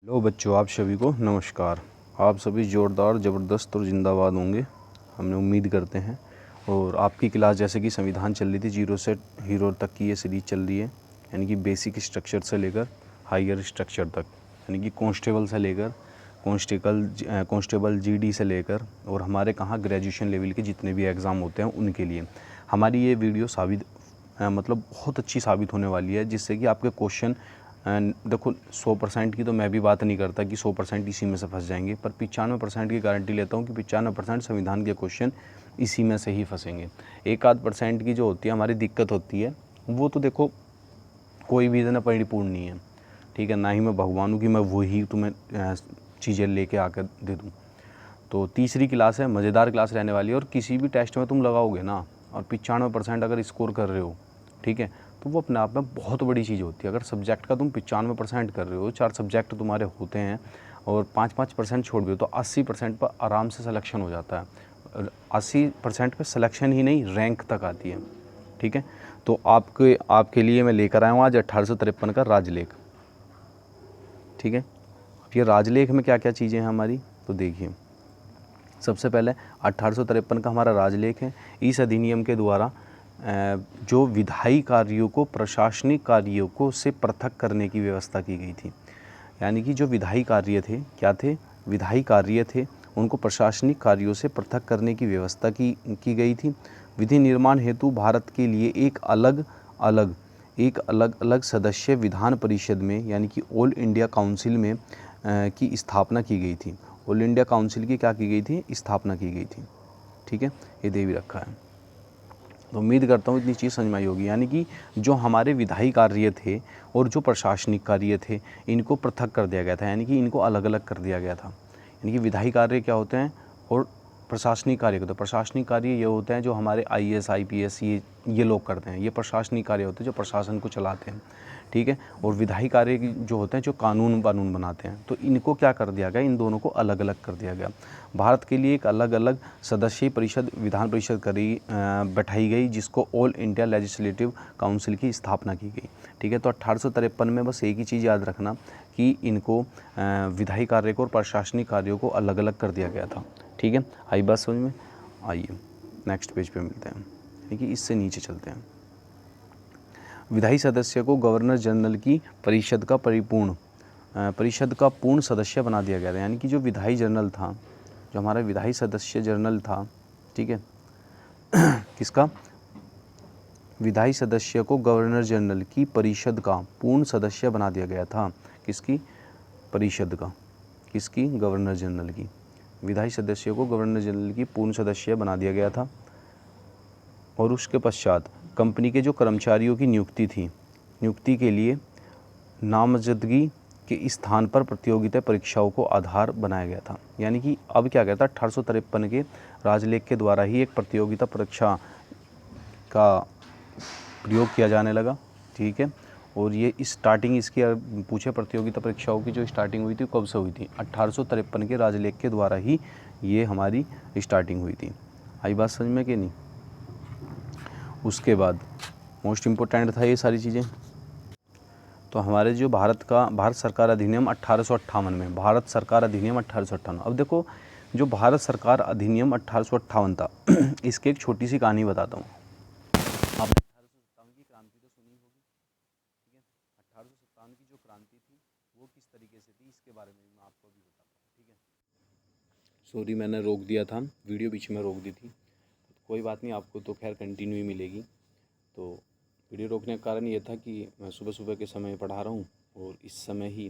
Hello बच्चों, आप सभी को नमस्कार। आप सभी ज़ोरदार, ज़बरदस्त और ज़िंदाबाद होंगे, हमने उम्मीद करते हैं। और आपकी क्लास जैसे कि संविधान चल रही थी, जीरो से हीरो तक की ये सीरीज़ चल रही है, यानी कि बेसिक स्ट्रक्चर से लेकर हायर स्ट्रक्चर तक, यानी कि कांस्टेबल से लेकर कांस्टेबल जीडी से लेकर और हमारे कहाँ ग्रेजुएशन लेवल के जितने भी एग्ज़ाम होते हैं उनके लिए हमारी ये वीडियो मतलब बहुत अच्छी साबित होने वाली है, जिससे कि आपके क्वेश्चन देखो 100% की तो मैं भी बात नहीं करता कि 100% इसी में से फंस जाएंगे, पर 95% की गारंटी लेता हूँ कि 95% संविधान के क्वेश्चन इसी में से ही फंसेंगे। 1-8% की जो होती है हमारी दिक्कत होती है, वो तो देखो कोई भी इतना परिपूर्ण नहीं है, ठीक है। ना ही मैं भगवान हूँ कि मैं वही तुम्हें चीज़ें लेके आकर दे दूँ। तो तीसरी क्लास है, मज़ेदार क्लास रहने वाली है। और किसी भी टेस्ट में तुम लगाओगे ना और 95% अगर स्कोर कर रहे हो, ठीक है, तो वो अपने आप में बहुत बड़ी चीज़ होती है। अगर सब्जेक्ट का तुम 95% कर रहे हो, 4 सब्जेक्ट तुम्हारे होते हैं और 5-5% छोड़ दो, तो 80% पर आराम से सिलेक्शन हो जाता है। और 80% पे सिलेक्शन ही नहीं, रैंक तक आती है, ठीक है। तो आपके लिए मैं लेकर आया हूँ आज 1853 का राजलेख, ठीक है। अब ये राजलेख में क्या क्या चीज़ें हैं हमारी, तो देखिए। सबसे पहले 1853 का हमारा राजलेख है। इस अधिनियम के द्वारा जो विधायी कार्यों को प्रशासनिक कार्यों को से पृथक करने की व्यवस्था की गई थी। यानी कि जो विधायी कार्य थे, क्या थे, विधायी कार्य थे, उनको प्रशासनिक कार्यों से पृथक करने की व्यवस्था की गई थी। विधि निर्माण हेतु भारत के लिए एक अलग अलग सदस्य विधान परिषद में, यानी कि ऑल इंडिया काउंसिल में की स्थापना की गई थी। ऑल इंडिया काउंसिल की क्या की गई थी, स्थापना की गई थी, ठीक है। ये दे भी रखा है, तो उम्मीद करता हूँ इतनी चीज़ समझ में आई होगी। यानी कि जो हमारे विधायी कार्य थे और जो प्रशासनिक कार्य थे, इनको पृथक कर दिया गया था, यानी कि इनको अलग अलग कर दिया गया था। यानी कि विधायी कार्य क्या होते हैं और प्रशासनिक कार्य होते हैं। प्रशासनिक कार्य ये होते हैं जो हमारे आईएएस आईपीएस ये लोग करते हैं, ये प्रशासनिक कार्य होते हैं जो प्रशासन को चलाते हैं, ठीक है। और विधायी कार्य जो होते हैं जो कानून बनाते हैं। तो इनको क्या कर दिया गया, इन दोनों को अलग अलग कर दिया गया। भारत के लिए एक अलग अलग सदस्यीय परिषद, विधान परिषद बैठाई गई, जिसको ऑल इंडिया लेजिस्लेटिव काउंसिल की स्थापना की गई, ठीक है। तो 1853 में बस एक ही चीज़ याद रखना कि इनको विधायी कार्य को और प्रशासनिक कार्यों को अलग अलग कर दिया गया था, ठीक है। आई बात समझ में? आइए नेक्स्ट पेज पे मिलते हैं, ठीक है। इससे नीचे चलते हैं। विधायी सदस्य को गवर्नर जनरल की परिषद का पूर्ण सदस्य बना दिया गया था। यानी कि जो विधायी जनरल था, जो हमारा विधायी सदस्य जनरल था, ठीक है, किसका, विधायी सदस्य को गवर्नर जनरल की परिषद का पूर्ण सदस्य बना दिया गया था। किसकी, परिषद का, किसकी, गवर्नर जनरल की। विधायी सदस्य को गवर्नर जनरल की पूर्ण सदस्य बना दिया गया था। और उसके पश्चात कंपनी के जो कर्मचारियों की नियुक्ति के लिए नामजदगी के स्थान पर प्रतियोगिता परीक्षाओं को आधार बनाया गया था। यानी कि अब क्या कहता है, 1853 के राजलेख के द्वारा ही एक प्रतियोगिता परीक्षा का प्रयोग किया जाने लगा, ठीक है। और ये स्टार्टिंग इसकी पूछे प्रतियोगिता परीक्षाओं की जो स्टार्टिंग हुई थी कब से हुई थी, 1853 के राजलेख के द्वारा ही ये हमारी स्टार्टिंग हुई थी। आई बात समझ में कि नहीं? उसके बाद मोस्ट इम्पोर्टेंट था ये सारी चीज़ें। तो हमारे जो भारत सरकार अधिनियम 1858 में, भारत सरकार अधिनियम 1858, अब देखो जो भारत सरकार अधिनियम 1858 था इसकी एक छोटी सी कहानी बताता हूँ। आपने 1857 की क्रांति तो सुनी होगी, ठीक है। 1857 की जो क्रांति थी वो किस तरीके से थी, इसके बारे में मैं आपको अभी बताता हूँ, ठीक है। सॉरी, मैंने रोक दिया था, वीडियो बीच में रोक दी थी। कोई बात नहीं, आपको तो खैर कंटिन्यू ही मिलेगी। तो वीडियो रोकने का कारण ये था कि मैं सुबह सुबह के समय पढ़ा रहा हूँ और इस समय ही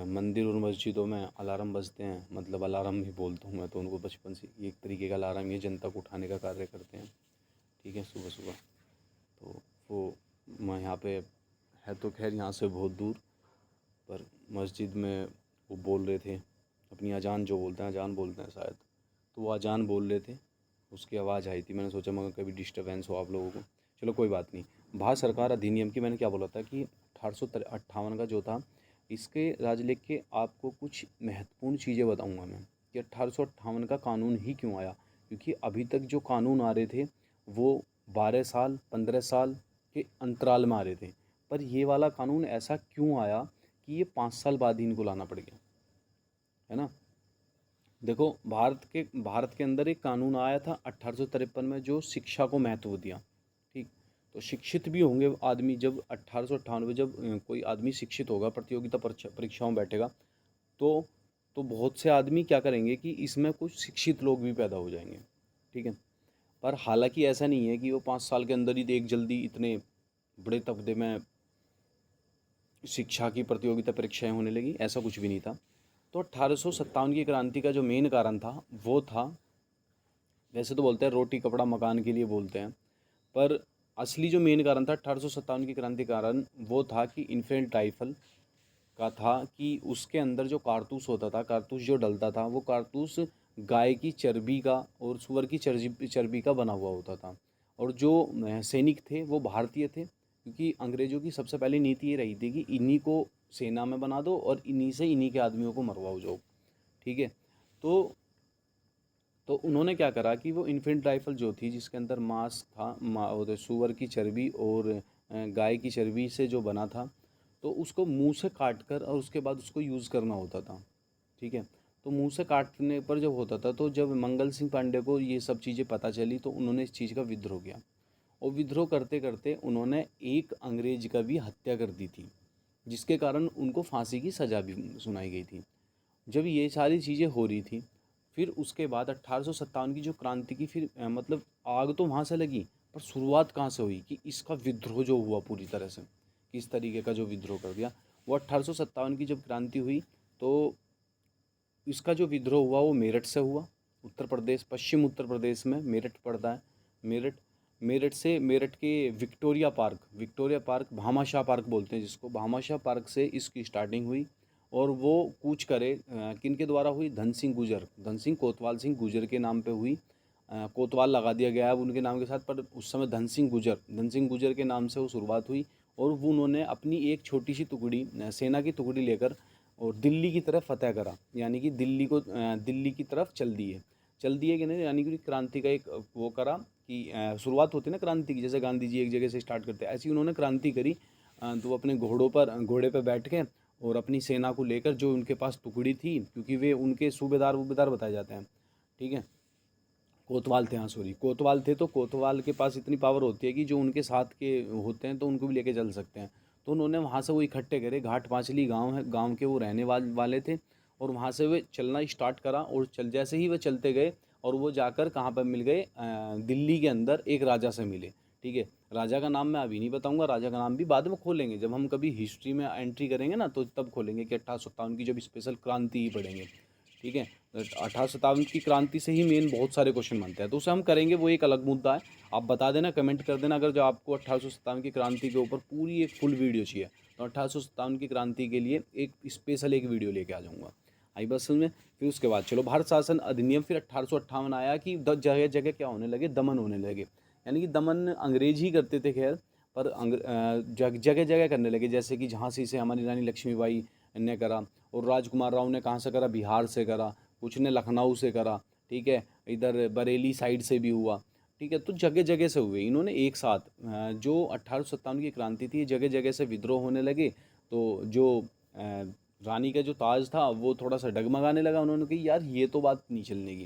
मंदिर और मस्जिदों में अलार्म बजते हैं, मतलब अलार्म भी बोलता हूँ मैं तो उनको, बचपन से एक तरीके का अलार्म, ये जनता को उठाने का कार्य करते हैं, ठीक है, सुबह सुबह। तो वो मैं यहाँ पे है तो खैर यहाँ से बहुत दूर, पर मस्जिद में वो बोल रहे थे अपनी अजान, जो बोलते हैं अजान बोलते हैं शायद, तो वो अजान बोल रहे थे, उसकी आवाज़ आई थी। मैंने सोचा मगर कभी डिस्टर्बेंस हो आप लोगों को, चलो कोई बात नहीं। भारत सरकार अधिनियम की मैंने क्या बोला था कि 1858 का जो था, इसके राजलेख के आपको कुछ महत्वपूर्ण चीज़ें बताऊंगा मैं कि 1858 का कानून ही क्यों आया। क्योंकि अभी तक जो कानून आ रहे थे वो 12 साल 15 साल के अंतराल में आ रहे थे, पर ये वाला कानून ऐसा क्यों आया कि ये 5 साल बाद ही इनको लाना पड़ गया, है ना। देखो भारत के अंदर एक कानून आया था 1853 में जो शिक्षा को महत्व दिया, ठीक। तो शिक्षित भी होंगे आदमी, जब 1898 में जब कोई आदमी शिक्षित होगा, प्रतियोगिता परीक्षाओं में बैठेगा, तो बहुत से आदमी क्या करेंगे कि इसमें कुछ शिक्षित लोग भी पैदा हो जाएंगे, ठीक है। पर हालांकि ऐसा नहीं है कि वो 5 साल के अंदर ही एक जल्दी इतने बड़े तबदे में शिक्षा की प्रतियोगिता परीक्षाएं होने लगी, ऐसा कुछ भी नहीं था। तो 1857 की क्रांति का जो मेन कारण था वो था, वैसे तो बोलते हैं रोटी कपड़ा मकान के लिए बोलते हैं, पर असली जो मेन कारण था 1857 की क्रांति कारण वो था कि इन्फेंट राइफल का था, कि उसके अंदर जो कारतूस होता था, कारतूस जो डलता था, वो कारतूस गाय की चर्बी का और सूअर की चर्बी का बना हुआ होता था। और जो सैनिक थे वो भारतीय थे, क्योंकि अंग्रेज़ों की सबसे पहली नीति ये रही थी कि इन्हीं को सेना में बना दो और इन्हीं के आदमियों को मरवाओ जाओ, ठीक है। तो उन्होंने क्या करा कि वो इन्फेंट राइफल जो थी, जिसके अंदर मांस था, सूअर की चर्बी और गाय की चर्बी से जो बना था, तो उसको मुंह से काट कर और उसके बाद उसको यूज़ करना होता था, ठीक है। तो मुंह से काटने पर जब होता था, तो जब मंगल सिंह पांडे को ये सब चीज़ें पता चली, तो उन्होंने इस चीज़ का विद्रोह किया, और विद्रोह करते करते उन्होंने एक अंग्रेज का भी हत्या कर दी थी, जिसके कारण उनको फांसी की सज़ा भी सुनाई गई थी। जब ये सारी चीज़ें हो रही थी, फिर उसके बाद 1857 की जो क्रांति की फिर मतलब आग तो वहाँ से लगी, पर शुरुआत कहाँ से हुई कि इसका विद्रोह जो हुआ पूरी तरह से, किस तरीके का जो विद्रोह कर दिया, वो 1857 की जब क्रांति हुई, तो इसका जो विद्रोह हुआ वो मेरठ से हुआ। उत्तर प्रदेश, पश्चिम उत्तर प्रदेश में मेरठ पड़ता है। मेरठ मेरठ के विक्टोरिया पार्क भामाशाह पार्क बोलते हैं जिसको, भामाशाह पार्क से इसकी स्टार्टिंग हुई। और वो कूच करे किन के द्वारा हुई, धन सिंह कोतवाल सिंह गुजर के नाम पे हुई। कोतवाल लगा दिया गया है अब उनके नाम के साथ, पर उस समय धन सिंह गुजर के नाम से वो शुरुआत हुई। और वो उन्होंने अपनी एक छोटी सी टुकड़ी, सेना की टुकड़ी लेकर और दिल्ली की तरफ फतह करा, यानी कि दिल्ली की तरफ चल दिए कि नहीं, यानी कि क्रांति का एक वो करा कि शुरुआत होती है ना क्रांति की, जैसे गांधी जी एक जगह से स्टार्ट करते हैं, ऐसी उन्होंने क्रांति करी। तो वो अपने घोड़े पर बैठ के और अपनी सेना को लेकर, जो उनके पास टुकड़ी थी, क्योंकि वे उनके सूबेदार बताए जाते हैं, ठीक है। कोतवाल थे, हाँ सॉरी, कोतवाल थे। तो कोतवाल के पास इतनी पावर होती है कि जो उनके साथ के होते हैं तो उनको भी लेके चल सकते हैं। तो उन्होंने वहाँ से वो इकट्ठे करे, घाट पांचली गांव है, गांव के वो रहने वाले थे। और वहाँ से वे चलना स्टार्ट करा, और जैसे ही वे चलते गए, और वो जाकर कहाँ पर मिल गए, दिल्ली के अंदर एक राजा से मिले, ठीक है। राजा का नाम मैं अभी नहीं बताऊंगा, राजा का नाम भी बाद में खोलेंगे, जब हम कभी हिस्ट्री में एंट्री करेंगे ना, तो तब खोलेंगे कि 1857 की जब स्पेशल क्रांति ही पढ़ेंगे, ठीक है। 1857 की क्रांति से ही मेन बहुत सारे क्वेश्चन बनते हैं, तो उसे हम करेंगे, वो एक अलग मुद्दा है। आप बता देना, कमेंट कर देना, अगर जो आपको 1857 की क्रांति के ऊपर पूरी एक फुल वीडियो चाहिए, तो 1857 की क्रांति के लिए एक स्पेशल एक वीडियो लेके आ जाऊँगा। आई बस में। फिर उसके बाद चलो भारत शासन अधिनियम, फिर 1858 आया कि जगह जगह क्या होने लगे, दमन होने लगे, यानी कि दमन अंग्रेज ही करते थे खैर, पर जगह जगह करने लगे, जैसे कि झांसी से हमारी रानी लक्ष्मीबाई ने करा, और राजकुमार राव ने कहाँ से करा, बिहार से करा, कुछ ने लखनऊ से करा, ठीक है, इधर बरेली साइड से भी हुआ, ठीक है। तो जगह जगह से हुए इन्होंने एक साथ। जो 1857 की क्रांति थी, जगह जगह से विद्रोह होने लगे, तो जो रानी का जो ताज था वो थोड़ा सा डगमगाने लगा। उन्होंने कही यार ये तो बात नहीं चलने की,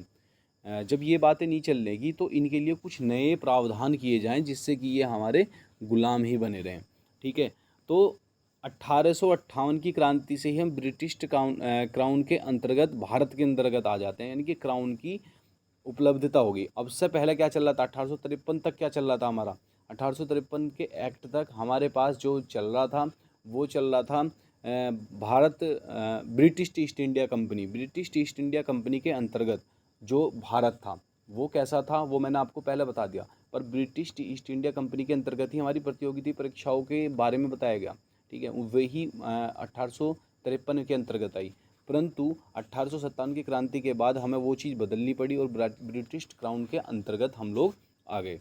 जब ये बातें नहीं चलने की तो इनके लिए कुछ नए प्रावधान किए जाएं, जिससे कि ये हमारे गुलाम ही बने रहें, ठीक है। तो 1858 की क्रांति से ही हम ब्रिटिश क्राउन के अंतर्गत, भारत के अंतर्गत आ जाते हैं, यानी कि क्राउन की उपलब्धता होगी। अब से पहले क्या चल रहा था, 1853 तक क्या चल रहा था हमारा, 1853 के एक्ट तक हमारे पास जो चल रहा था वो चल रहा था Bharat British east India company के अंतर्गत जो भारत था वो कैसा था, वो मैंने आपको पहले बता दिया। पर ब्रिटिश ईस्ट इंडिया कंपनी के अंतर्गत ही हमारी प्रतियोगिता परीक्षाओं के बारे में बताया गया, ठीक है। वही 1853 के अंतर्गत आई। परंतु 1857 की क्रांति के बाद हमें वो चीज़ बदलनी पड़ी और ब्रिटिश क्राउन के अंतर्गत हम लोग आ गए।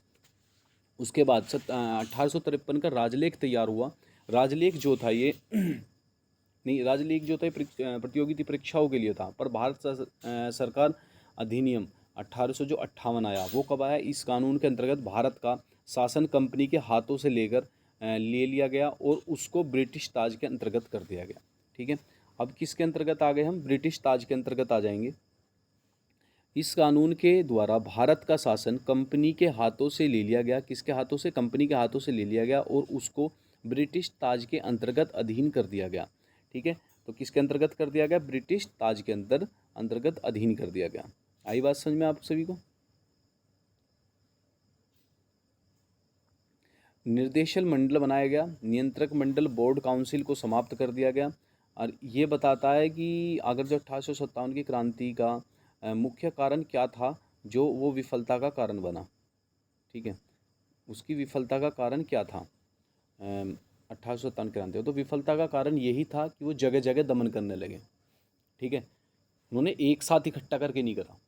उसके बाद 1853 का राजलेख तैयार हुआ। राजलेख जो था ये नहीं, राजलेख जो था प्रतियोगिता परीक्षाओं के लिए था, पर भारत सरकार अधिनियम 1858 आया, वो कब आया, इस कानून के अंतर्गत भारत का शासन कंपनी के हाथों से ले लिया गया और उसको ब्रिटिश ताज के अंतर्गत कर दिया गया, ठीक है। अब किसके अंतर्गत आ गए हम, ब्रिटिश ताज के अंतर्गत आ जाएंगे। इस कानून के द्वारा भारत का शासन कंपनी के हाथों से ले लिया गया, किसके हाथों से, कंपनी के हाथों से ले लिया गया और उसको ब्रिटिश ताज के अंतर्गत अधीन कर दिया गया। ठीक है, तो किसके अंतर्गत कर दिया गया, ब्रिटिश ताज के अंतर्गत अधीन कर दिया गया। आई बात समझ में आप सभी को। निर्देशन मंडल बनाया गया, नियंत्रक मंडल बोर्ड काउंसिल को समाप्त कर दिया गया। और ये बताता है कि अगर जो 1857 की क्रांति का मुख्य कारण क्या था जो वो विफलता का कारण बना। ठीक है, उसकी विफलता का कारण क्या था 1857 क्रांति, तो विफलता का कारण यही था कि वो जगह जगह दमन करने लगे। ठीक है, उन्होंने एक साथ इकट्ठा करके नहीं करा।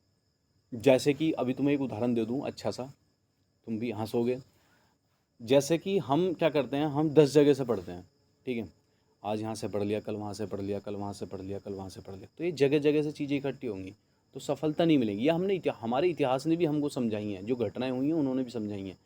जैसे कि अभी तुम्हें एक उदाहरण दे दूँ अच्छा सा, तुम भी हंसोगे। जैसे कि हम क्या करते हैं, हम 10 जगह से पढ़ते हैं। ठीक है, आज यहाँ से पढ़ लिया, कल वहाँ से पढ़ लिया, कल वहाँ से पढ़ लिया, कल वहाँ से पढ़ लिया, तो ये जगह जगह से चीज़ें इकट्ठी होंगी तो सफलता नहीं मिलेगी। ये हमने हमारे इतिहास ने भी हमको समझाई हैं, जो घटनाएं हुई हैं उन्होंने भी समझाई हैं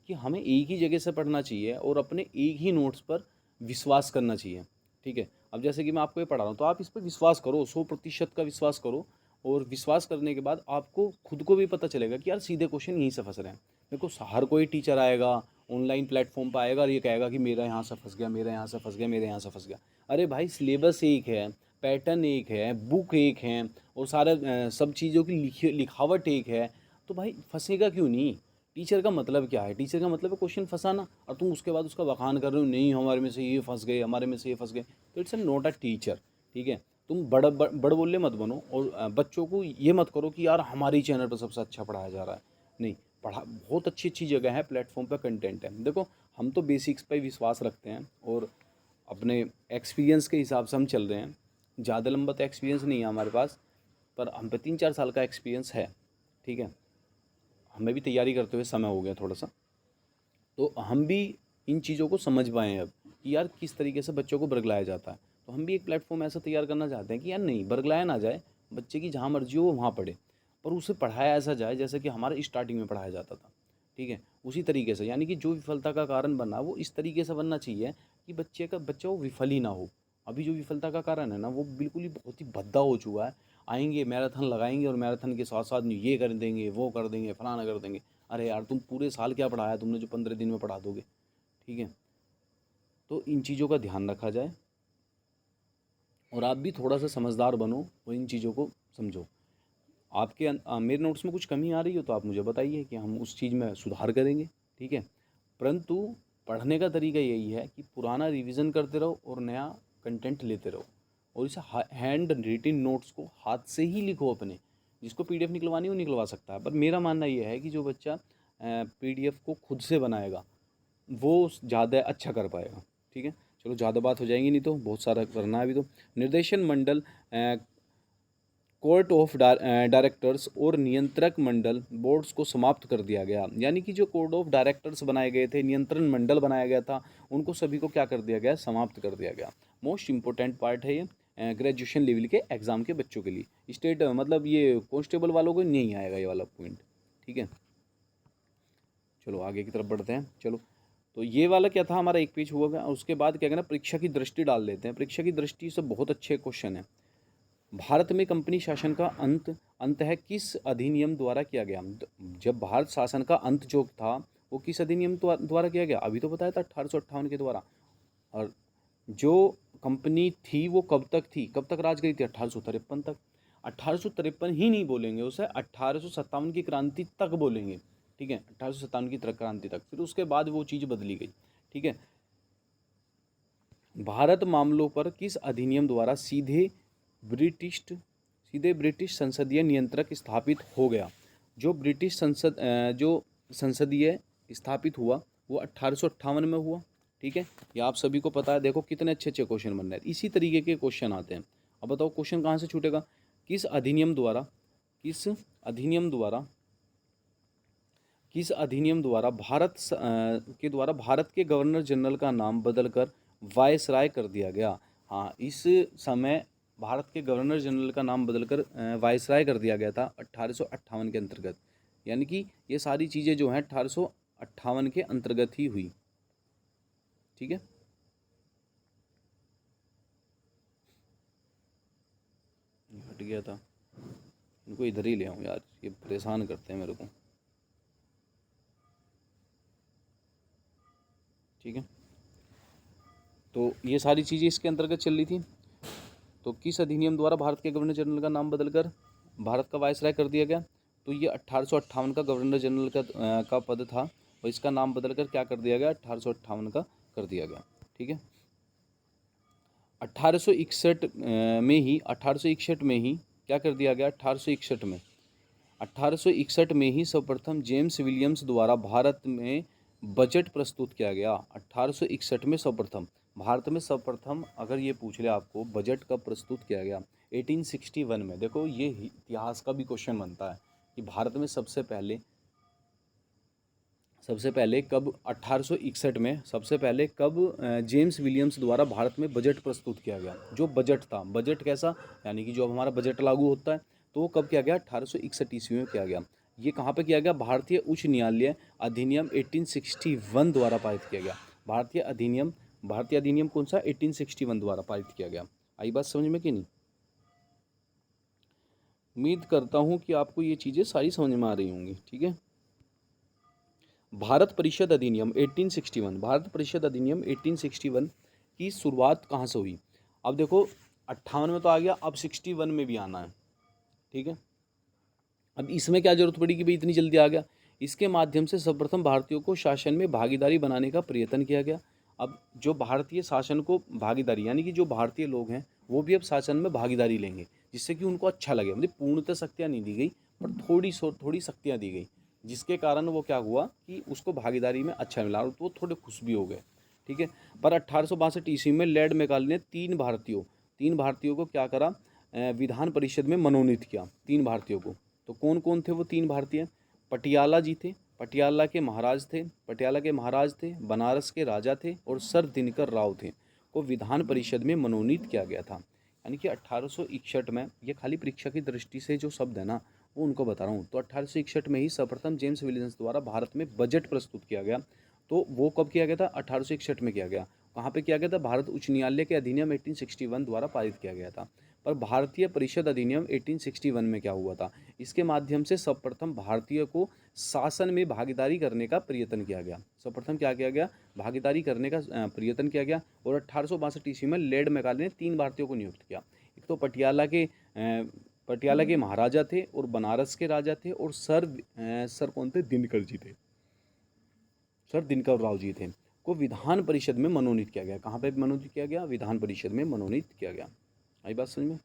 कि हमें एक ही जगह से पढ़ना चाहिए और अपने एक ही नोट्स पर विश्वास करना चाहिए। ठीक है, अब जैसे कि मैं आपको ये पढ़ा रहा हूँ तो आप इस पर विश्वास करो, 100% का विश्वास करो। और विश्वास करने के बाद आपको खुद को भी पता चलेगा कि यार सीधे क्वेश्चन यहीं से फंस रहे हैं। देखो हर कोई टीचर आएगा, ऑनलाइन प्लेटफॉर्म पर आएगा और ये कहेगा कि मेरा यहाँ से फंस गया, मेरा यहाँ से फंस गया, मेरे यहाँ से फंस गया। अरे भाई, सिलेबस एक है, पैटर्न एक है, बुक एक है और सारे सब चीज़ों की लिखावट एक है, तो भाई फंसेगा क्यों नहीं। टीचर का मतलब क्या है, टीचर का मतलब है क्वेश्चन फंसाना, और तुम उसके बाद उसका बखान कर रहे हो, नहीं हमारे में से ये फंस गए, हमारे में से ये फंस गए, तो इट्स नॉट अ टीचर। ठीक है, तुम बड़ बोले मत बनो और बच्चों को ये मत करो कि यार हमारी चैनल पर सबसे अच्छा पढ़ाया जा रहा है। नहीं, पढ़ा बहुत अच्छी अच्छी जगह है, प्लेटफॉर्म पर कंटेंट है। देखो हम तो बेसिक्स पर विश्वास रखते हैं और अपने एक्सपीरियंस के हिसाब से हम चल रहे हैं। ज़्यादा लंबा तो एक्सपीरियंस नहीं है हमारे पास, पर हम पे 3-4 साल का एक्सपीरियंस है। ठीक है, हमें भी तैयारी करते हुए समय हो गया थोड़ा सा, तो हम भी इन चीज़ों को समझ पाए हैं अब कि यार किस तरीके से बच्चों को बरगलाया जाता है। तो हम भी एक प्लेटफॉर्म ऐसा तैयार करना चाहते हैं कि यार नहीं, बरगलाया ना जाए, बच्चे की जहाँ मर्जी हो वो वहाँ पढ़े, पर उसे पढ़ाया ऐसा जाए जैसे कि हमारे स्टार्टिंग में पढ़ाया जाता था। ठीक है, उसी तरीके से, यानी कि जो विफलता का कारण बना वो इस तरीके से बनना चाहिए कि बच्चा वो विफल ही ना हो। अभी जो विफलता का कारण है ना वो बिल्कुल ही बहुत ही भद्दा हो चुका है। आएंगे मैराथन लगाएंगे और मैराथन के साथ साथ ये कर देंगे, वो कर देंगे, फलाना कर देंगे। अरे यार, तुम पूरे साल क्या पढ़ाया तुमने जो 15 दिन में पढ़ा दोगे। ठीक है, तो इन चीज़ों का ध्यान रखा जाए और आप भी थोड़ा सा समझदार बनो और इन चीज़ों को समझो। आपके मेरे नोट्स में कुछ कमी आ रही हो तो आप मुझे बताइए कि हम उस चीज़ में सुधार करेंगे। ठीक है, परंतु पढ़ने का तरीका यही है कि पुराना रिवीजन करते रहो और नया कंटेंट लेते रहो, और इसे हैंड रिटिन नोट्स को हाथ से ही लिखो अपने। जिसको पीडीएफ निकलवानी हो निकलवा सकता है, पर मेरा मानना यह है कि जो बच्चा पीडीएफ को खुद से बनाएगा वो ज़्यादा अच्छा कर पाएगा। ठीक है, चलो ज़्यादा बात हो जाएंगी, नहीं तो बहुत सारा करना है अभी तो। निर्देशन मंडल, कोर्ट ऑफ डायरेक्टर्स और नियंत्रक मंडल बोर्ड्स को समाप्त कर दिया गया। यानी कि जो कोर्ट ऑफ डायरेक्टर्स बनाए गए थे, नियंत्रण मंडल बनाया गया था, उनको सभी को क्या कर दिया गया, समाप्त कर दिया गया। मोस्ट इंपॉर्टेंट पार्ट है ये ग्रेजुएशन लेवल के एग्ज़ाम के बच्चों के लिए। स्टेट मतलब ये कांस्टेबल वालों को नहीं आएगा ये वाला पॉइंट। ठीक है, चलो आगे की तरफ बढ़ते हैं। चलो, तो ये वाला क्या था, हमारा एक पेज हुआ गया। उसके बाद क्या करना, परीक्षा की दृष्टि डाल देते हैं। परीक्षा की दृष्टि से बहुत अच्छे क्वेश्चन है। भारत में कंपनी शासन का अंत है किस अधिनियम द्वारा किया गया। जब भारत शासन का अंत जो था वो किस अधिनियम द्वारा किया गया, अभी तो बताया था 1858 के द्वारा। और जो कंपनी थी वो कब तक थी, कब तक राज गई थी, 1853 तक। 1853 ही नहीं बोलेंगे उसे, 1857 की क्रांति तक बोलेंगे। ठीक है, 1857 की क्रांति तक, फिर उसके बाद वो चीज़ बदली गई। ठीक है, भारत मामलों पर किस अधिनियम द्वारा ब्रिटिश संसदीय नियंत्रक स्थापित हो गया। जो ब्रिटिश जो संसदीय स्थापित हुआ वो 1858 में हुआ। ठीक है, ये आप सभी को पता है। देखो कितने अच्छे अच्छे क्वेश्चन बन रहे हैं, इसी तरीके के क्वेश्चन आते हैं। अब बताओ क्वेश्चन कहाँ से छूटेगा, किस अधिनियम द्वारा भारत के गवर्नर जनरल का नाम बदलकर वायसराय कर दिया गया। हाँ, इस समय भारत के गवर्नर जनरल का नाम बदलकर वायसराय कर दिया गया था 1858 के अंतर्गत। यानी कि ये सारी चीज़ें जो हैं 1858 के अंतर्गत ही हुई। ठीक है, हट गया था, इनको इधर ही ले आऊँ यार, ये परेशान करते हैं मेरे को। ठीक है, तो ये सारी चीज़ें इसके अंतर्गत चल रही थी। तो किस अधिनियम द्वारा भारत के गवर्नर जनरल का नाम बदलकर भारत का वायसराय कर दिया गया? तो ये 1858 का गवर्नर जनरल का पद था, और इसका नाम बदलकर क्या कर दिया गया? 1858 का कर दिया गया। ठीक है, 1861 में ही क्या कर दिया गया? 1861 में ही सर्वप्रथम जेम्स विलियम्स द्वारा भारत में बजट प्रस्तुत किया गया। 1861 में सर्वप्रथम, भारत में सर्वप्रथम अगर ये पूछ ले आपको बजट कब प्रस्तुत किया गया? 1861 में। देखो ये इतिहास का भी क्वेश्चन बनता है कि भारत में सबसे पहले कब 1861 में सबसे पहले कब जेम्स विलियम्स द्वारा भारत में बजट प्रस्तुत किया गया? जो बजट था, बजट कैसा, यानी कि जो अब हमारा बजट लागू होता है, तो वो कब किया गया? 1861 ईस्वी में किया गया। ये कहाँ पे किया गया? भारतीय उच्च न्यायालय अधिनियम 1861 द्वारा पारित किया गया। भारतीय अधिनियम कौन सा? 1861 द्वारा पारित किया गया। आई बात समझ में कि नहीं? उम्मीद करता हूँ कि आपको ये चीज़ें सारी समझ में आ रही होंगी। ठीक है, भारत परिषद अधिनियम 1861, भारत परिषद अधिनियम 1861 की शुरुआत कहाँ से हुई? अब देखो 58 में तो आ गया, अब 61 में भी आना है। ठीक है, अब इसमें क्या जरूरत पड़ी कि भाई इतनी जल्दी आ गया? इसके माध्यम से सर्वप्रथम भारतीयों को शासन में भागीदारी बनाने का प्रयत्न किया गया। अब जो भारतीय शासन को भागीदारी, यानी कि जो भारतीय लोग हैं वो भी अब शासन में भागीदारी लेंगे, जिससे कि उनको अच्छा लगे। मतलब पूर्णतः शक्तियाँ नहीं दी गई, पर थोड़ी शक्तियाँ दी गई, जिसके कारण वो क्या हुआ कि उसको भागीदारी में अच्छा मिला और वो थोड़े खुश भी हो गए। ठीक है, पर 1862 ईस्वी में लॉर्ड मैकाले ने तीन भारतीयों को क्या करा? विधान परिषद में मनोनीत किया, 3 भारतीयों को। तो कौन कौन थे वो 3 भारतीय? पटियाला जी थे, पटियाला के महाराज थे, बनारस के राजा थे, और सर दिनकर राव थे, को विधान परिषद में मनोनीत किया गया था। यानी कि 1861 में, ये खाली परीक्षा की दृष्टि से जो शब्द है ना वो उनको बता रहा हूँ। तो 1861 में ही सर्वप्रथम जेम्स विलियम्स द्वारा भारत में बजट प्रस्तुत किया गया। तो वो कब किया गया था? 1861 में किया गया। कहाँ पे किया गया था? भारत उच्च न्यायालय के अधिनियम 1861 द्वारा पारित किया गया था। पर भारतीय परिषद अधिनियम 1861 में क्या हुआ था? इसके माध्यम से सर्वप्रथम भारतीय को शासन में भागीदारी करने का प्रयत्न किया गया। सर्वप्रथम क्या किया गया? भागीदारी करने का प्रयत्न किया गया। और 1862 ईस्वी में लॉर्ड मैकाले ने 3 भारतीयों को नियुक्त किया। एक तो पटियाला के महाराजा थे, और बनारस के राजा थे, और सर कौन थे? दिनकर जी थे, सर दिनकर राव जी थे, को विधान परिषद में मनोनीत किया गया। कहाँ पे मनोनीत किया गया? विधान परिषद में मनोनीत किया गया। आई बात समझ में?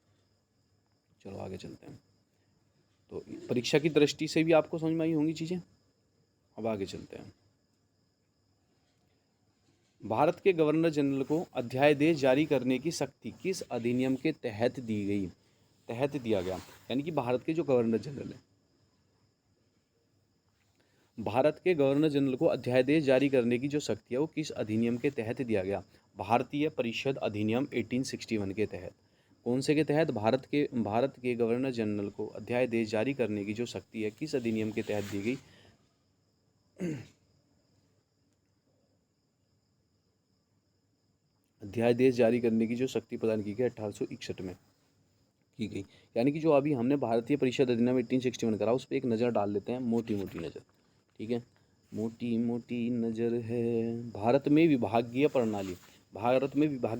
चलो आगे चलते हैं। तो परीक्षा की दृष्टि से भी आपको समझ में आई होंगी चीज़ें। अब आगे चलते हैं। भारत के गवर्नर जनरल को अध्यादेश जारी करने की शक्ति किस अधिनियम के तहत दी गई? तहत दिया गया, यानी कि भारत के जो गवर्नर जनरल है, भारत के गवर्नर जनरल को अध्यादेश जारी करने की जो शक्ति है वो किस अधिनियम के तहत दिया गया? भारतीय परिषद अधिनियम 1861 के तहत। कौन से के तहत? भारत के गवर्नर जनरल को अध्यादेश जारी करने की जो शक्ति है किस अधिनियम के तहत दी गई? अध्यादेश जारी करने की जो शक्ति प्रदान की गई 1861 में की गई। यानी कि जो अभी हमने भारतीय परिषद अधिनियम 1861 करा, उस पर एक नज़र डाल लेते हैं, मोटी मोटी नज़र। ठीक है, मोटी मोटी नज़र है। भारत में विभागीय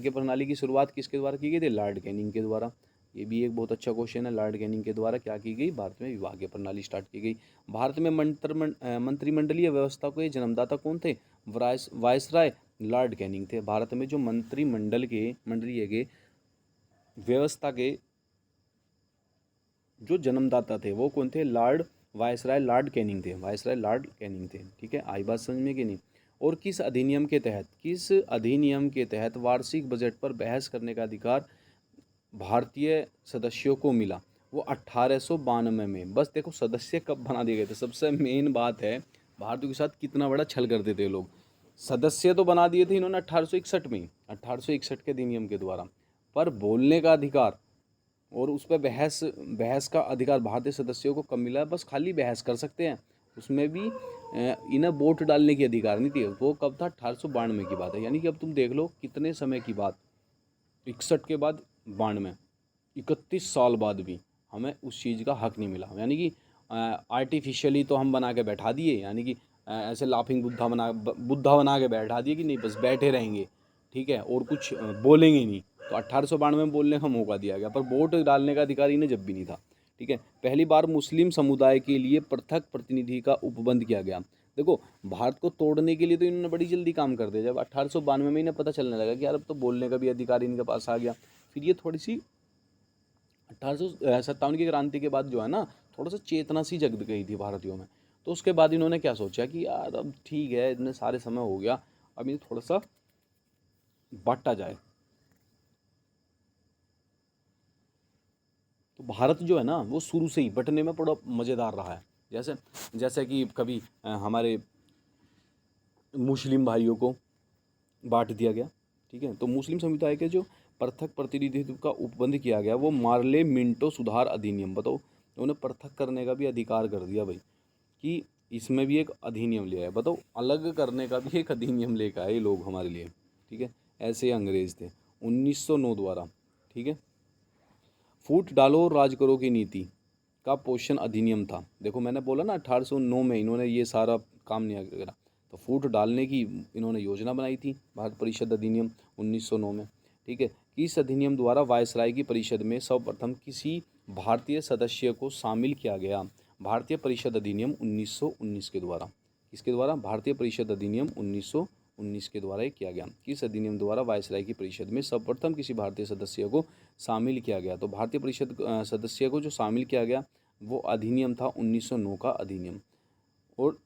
प्रणाली की शुरुआत किसके द्वारा की गई थी? लॉर्ड कैनिंग के द्वारा। ये भी एक बहुत अच्छा क्वेश्चन है। लॉर्ड कैनिंग के द्वारा क्या की गई? भारत में विभागीय प्रणाली स्टार्ट की गई। भारत में मंत्रिमंडलीय व्यवस्था के जन्मदाता कौन थे? वायसराय लॉर्ड कैनिंग थे। भारत में जो मंत्रिमंडलीय के व्यवस्था के जो जन्मदाता थे वो कौन थे? वायसराय लॉर्ड कैनिंग थे। ठीक है, आई बात समझ में कि नहीं? और किस अधिनियम के तहत वार्षिक बजट पर बहस करने का अधिकार भारतीय सदस्यों को मिला? वो 1892 में। बस देखो सदस्य कब बना दिए गए थे, सबसे मेन बात है भारतीयों के साथ कितना बड़ा छल करते थे लोग। सदस्य तो बना दिए थे इन्होंने 1861 में, 1861 के अधिनियम के द्वारा, पर बोलने का अधिकार और उस पर बहस का अधिकार भारतीय सदस्यों को कब मिला? बस खाली बहस कर सकते हैं, उसमें भी इन्हें वोट डालने की अधिकार नहीं थी। वो कब था? 1892 की बात है। यानी कि अब तुम देख लो कितने समय की बात, 61 के बाद 92। 31 साल बाद भी हमें उस चीज़ का हक नहीं मिला। यानी कि आर्टिफिशियली तो हम बना के बैठा दिए, यानी कि ऐसे लाफिंग बुद्धा बना के बैठा दिए कि नहीं बस बैठे रहेंगे, ठीक है, और कुछ बोलेंगे नहीं। तो 1892 में बोलने का मौका दिया गया, पर वोट डालने का अधिकार इन्हें जब भी नहीं था, ठीक है। पहली बार मुस्लिम समुदाय के लिए पृथक प्रतिनिधि का उपबंध किया गया। देखो, भारत को तोड़ने के लिए तो इन्होंने बड़ी जल्दी काम कर दिया। जब 1892 में इन्हें पता चलने लगा कि यार अब तो बोलने का भी अधिकार इनके पास आ गया, फिर ये थोड़ी सी 1857 की क्रांति के बाद जो है ना, थोड़ा सा चेतना सी जग गई थी भारतीयों में। तो उसके बाद इन्होंने क्या सोचा कि यार अब ठीक है, इतने सारे समय हो गया, अब इन्हें थोड़ा सा बांटा जाए। तो भारत जो है ना, वो शुरू से ही बंटने में बड़ा मज़ेदार रहा है। जैसे जैसे कि कभी हमारे मुस्लिम भाइयों को बांट दिया गया, ठीक है। तो मुस्लिम समुदाय के जो पृथक प्रतिनिधित्व का उपबंध किया गया, वो मार्ले मिंटो सुधार अधिनियम, बताओ, उन्हें पृथक करने का भी अधिकार कर दिया भाई, कि इसमें भी एक अधिनियम लिया है। बताओ, अलग करने का भी एक अधिनियम लेकर आए ये लोग हमारे लिए, ठीक है। ऐसे ही अंग्रेज थे 1909 द्वारा, ठीक है। फूट डालो और राज करो की नीति का पोषण अधिनियम था। देखो, मैंने बोला ना 1809 में इन्होंने ये सारा काम नहीं करा, तो फूट डालने की इन्होंने योजना बनाई थी। भारत परिषद अधिनियम 1909 में, ठीक है। इस अधिनियम द्वारा वायसराय की परिषद में सर्वप्रथम किसी भारतीय सदस्य को शामिल किया गया। भारतीय परिषद अधिनियम 1919 के द्वारा, किसके द्वारा? भारतीय परिषद अधिनियम 1919 के द्वारा ये किया गया। किस अधिनियम द्वारा वायसराय की परिषद में सर्वप्रथम किसी भारतीय सदस्य को शामिल किया गया? तो भारतीय परिषद सदस्य को जो शामिल किया गया वो अधिनियम था 1909 का अधिनियम। और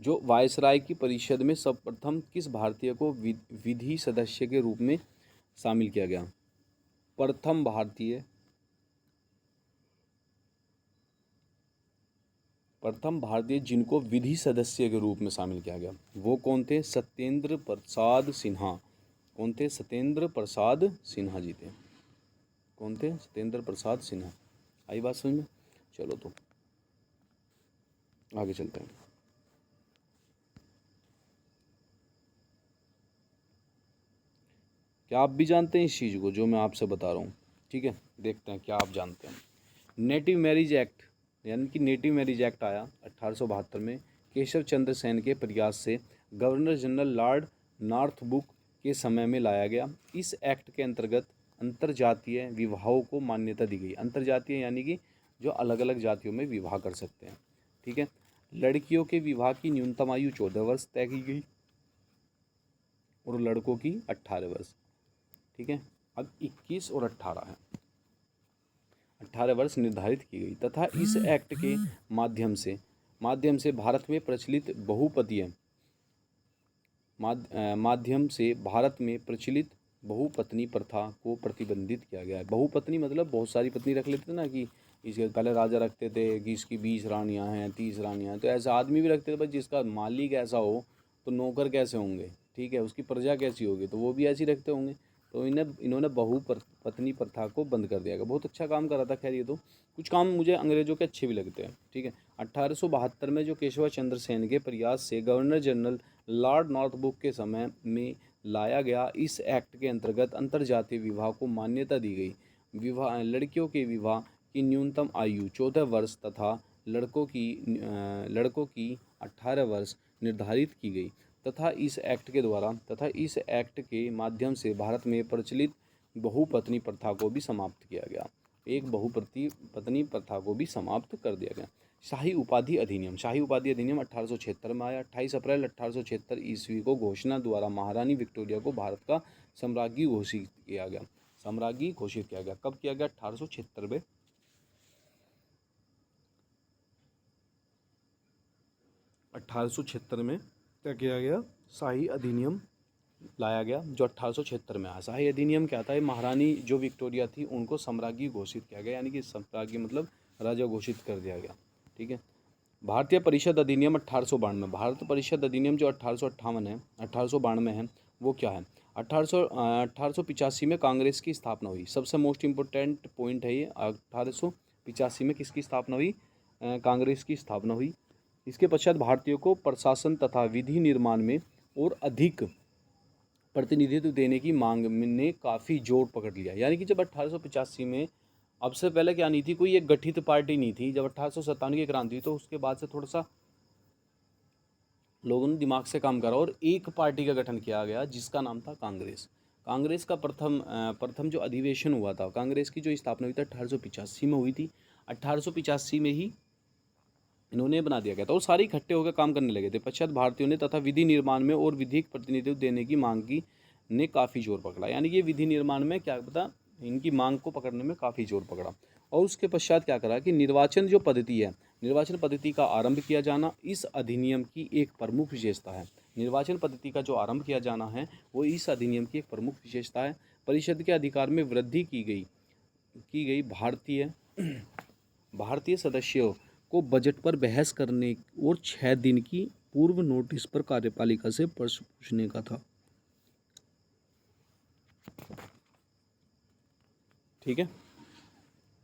जो वायसराय की परिषद में सर्वप्रथम किस भारतीय को विधि सदस्य के रूप में शामिल किया गया? प्रथम भारतीय जिनको विधि सदस्य के रूप में शामिल किया गया वो कौन थे? सत्येंद्र प्रसाद सिन्हा। कौन थे? सत्येंद्र प्रसाद सिन्हा जी थे। कौन थे? सत्येंद्र प्रसाद सिन्हा। आई बात समझ में? चलो तो आगे चलते हैं। क्या आप भी जानते हैं इस चीज़ को जो मैं आपसे बता रहा हूँ? ठीक है, देखते हैं क्या आप जानते हैं। नेटिव मैरिज एक्ट, यानी कि नेटिव मैरिज एक्ट आया 1872 में केशव चंद्र सेन के प्रयास से गवर्नर जनरल लॉर्ड नॉर्थब्रुक के समय में लाया गया। इस एक्ट के अंतर्गत अंतरजातीय विवाहों को मान्यता दी गई। अंतरजातीय यानी कि जो अलग अलग जातियों में विवाह कर सकते हैं, ठीक है। लड़कियों के विवाह की न्यूनतम आयु 14 वर्ष तय की गई और लड़कों की 18 वर्ष, ठीक है। अब 21 और 18 है, 18 वर्ष निर्धारित की गई तथा इस एक्ट के माध्यम से भारत में प्रचलित बहुपत्नी प्रथा को प्रतिबंधित किया गया है। बहुपत्नी मतलब बहुत सारी पत्नी रख लेते थे ना, कि इसके पहले राजा रखते थे कि इसकी 20 रानियां हैं, 30 रानियां हैं, तो ऐसा आदमी भी रखते थे भाई जिसका मालिक ऐसा हो तो नौकर कैसे होंगे, ठीक है, उसकी प्रजा कैसी होगी, तो वो भी ऐसे ही रखते होंगे। तो इन्होंने पत्नी प्रथा को बंद कर दिया गया। बहुत अच्छा काम करा था। खैर, ये तो कुछ काम मुझे अंग्रेजों के अच्छे भी लगते हैं, ठीक है। 1872 में जो केशव चंद्र सेन के प्रयास से गवर्नर जनरल लॉर्ड नॉर्थब्रुक के समय में लाया गया, इस एक्ट के अंतर्गत अंतरजातीय विवाह को मान्यता दी गई। लड़कियों के विवाह की न्यूनतम आयु 14 वर्ष तथा लड़कों की 18 वर्ष निर्धारित की गई तथा इस एक्ट के माध्यम से भारत में प्रचलित बहुपत्नी प्रथा को भी समाप्त किया गया। एक बहुपत्नी प्रथा को भी समाप्त कर दिया गया। शाही उपाधि अधिनियम 1876 में आया। 28 अप्रैल 1876 ईस्वी को घोषणा द्वारा महारानी विक्टोरिया को भारत का सम्राज्ञी घोषित किया गया। कब किया गया? 1876 में। 1876 में क्या किया गया? शाही अधिनियम लाया गया जो 1876 में आया। शाही अधिनियम क्या था? महारानी जो विक्टोरिया थी उनको सम्राज्ञी घोषित किया गया, यानी कि सम्राज्ञी मतलब राजा घोषित कर दिया गया, ठीक है। भारतीय परिषद अधिनियम 1892। भारत परिषद अधिनियम जो 1892 है वो क्या है? 1885 में कांग्रेस की स्थापना हुई। सबसे मोस्ट इम्पोर्टेंट पॉइंट है ये। 1885 में किसकी स्थापना हुई? कांग्रेस की स्थापना हुई। इसके पश्चात भारतीयों को प्रशासन तथा विधि निर्माण में और अधिक प्रतिनिधित्व देने की मांग ने काफ़ी जोर पकड़ लिया। यानी कि जब 1885 में, अब से पहले क्या नहीं थी, कोई एक गठित पार्टी नहीं थी। जब 1857 की क्रांति हुई तो उसके बाद से थोड़ा सा लोगों ने दिमाग से काम करा और एक पार्टी का गठन किया गया जिसका नाम था कांग्रेस। कांग्रेस का प्रथम जो अधिवेशन हुआ था, कांग्रेस की जो स्थापना हुई थी 1885 में हुई थी। 1885 में ही इन्होंने बना दिया गया था और सारे इकट्ठे होकर काम करने लगे थे। पश्चात भारतीयों ने तथा विधि निर्माण में और विधिक प्रतिनिधित्व देने की मांग की ने काफ़ी जोर पकड़ा। यानी कि विधि निर्माण में क्या पता, इनकी मांग को पकड़ने में काफ़ी जोर पकड़ा। और उसके पश्चात क्या करा कि निर्वाचन जो पद्धति है, निर्वाचन पद्धति का आरंभ किया जाना इस अधिनियम की एक प्रमुख विशेषता है। निर्वाचन पद्धति का जो आरंभ किया जाना है वो इस अधिनियम की एक प्रमुख विशेषता है। परिषद के अधिकार में वृद्धि की गई भारतीय सदस्यों को बजट पर बहस करने और 6 दिन की पूर्व नोटिस पर कार्यपालिका से प्रश्न पूछने का था। ठीक है,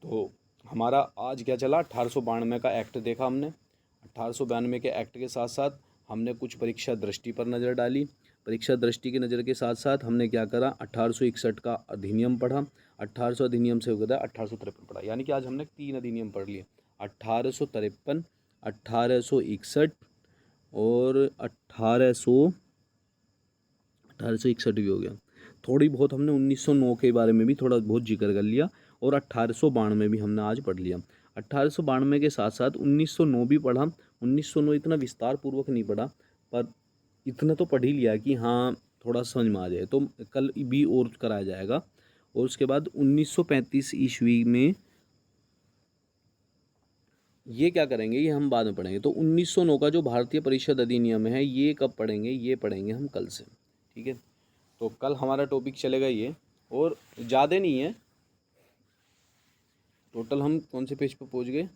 तो हमारा आज क्या चला, 1892 का एक्ट देखा हमने। 1892 के एक्ट के साथ साथ हमने कुछ परीक्षा दृष्टि पर नज़र डाली। परीक्षा दृष्टि की नज़र के साथ साथ हमने क्या करा, 1861 का अधिनियम पढ़ा। 1800 अधिनियम से हो गया 1853 पढ़ा। यानी कि आज हमने 3 अधिनियम पढ़ लिए, 1853, 1861 और 1861 भी हो गया। थोड़ी बहुत हमने 1909 के बारे में भी थोड़ा बहुत जिक्र कर लिया और 1892 भी हमने आज पढ़ लिया। 1892 के साथ साथ 1909 भी पढ़ा। 1909 इतना विस्तार पूर्वक नहीं पढ़ा, पर इतना तो पढ़ ही लिया कि हाँ थोड़ा समझ में आ जाए, तो कल भी और कराया जाएगा। और उसके बाद 1935 ईस्वी में ये क्या करेंगे, ये हम बाद में पढ़ेंगे। तो 1909 का जो भारतीय परिषद अधिनियम है ये कब पढ़ेंगे, ये पढ़ेंगे हम कल से। ठीक है, तो कल हमारा टॉपिक चलेगा ये, और ज़्यादा नहीं है। टोटल हम कौन से पेज पर पहुंच गए,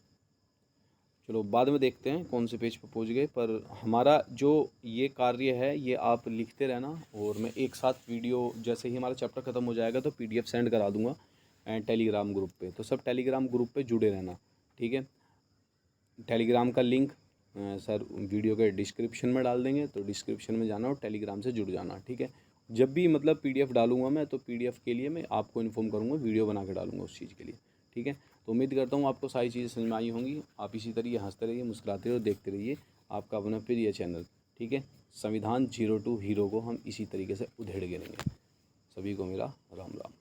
चलो बाद में देखते हैं कौन से पेज पर पहुंच गए। पर हमारा जो ये कार्य है ये आप लिखते रहना, और मैं एक साथ वीडियो जैसे ही हमारा चैप्टर ख़त्म हो जाएगा तो PDF सेंड करा दूंगा टेलीग्राम ग्रुप पे। तो सब टेलीग्राम ग्रुप पे जुड़े रहना। ठीक है, टेलीग्राम का लिंक सर वीडियो के डिस्क्रिप्शन में डाल देंगे, तो डिस्क्रिप्शन में जाना और टेलीग्राम से जुड़ जाना। ठीक है, जब भी मतलब PDF डालूंगा मैं, तो PDF के लिए मैं आपको इन्फॉर्म करूँगा, वीडियो बना के डालूंगा उस चीज़ के लिए। ठीक है, तो उम्मीद करता हूँ आपको सारी चीज़ें समझ में आई होंगी। आप इसी तरीके हंसते रहिए, मुस्कुराते रहिए और देखते रहिए आपका अपना प्रिय चैनल। ठीक है, संविधान 02 हीरो को हम इसी तरीके से उधेड़ गिरेंगे। सभी को मेरा राम राम।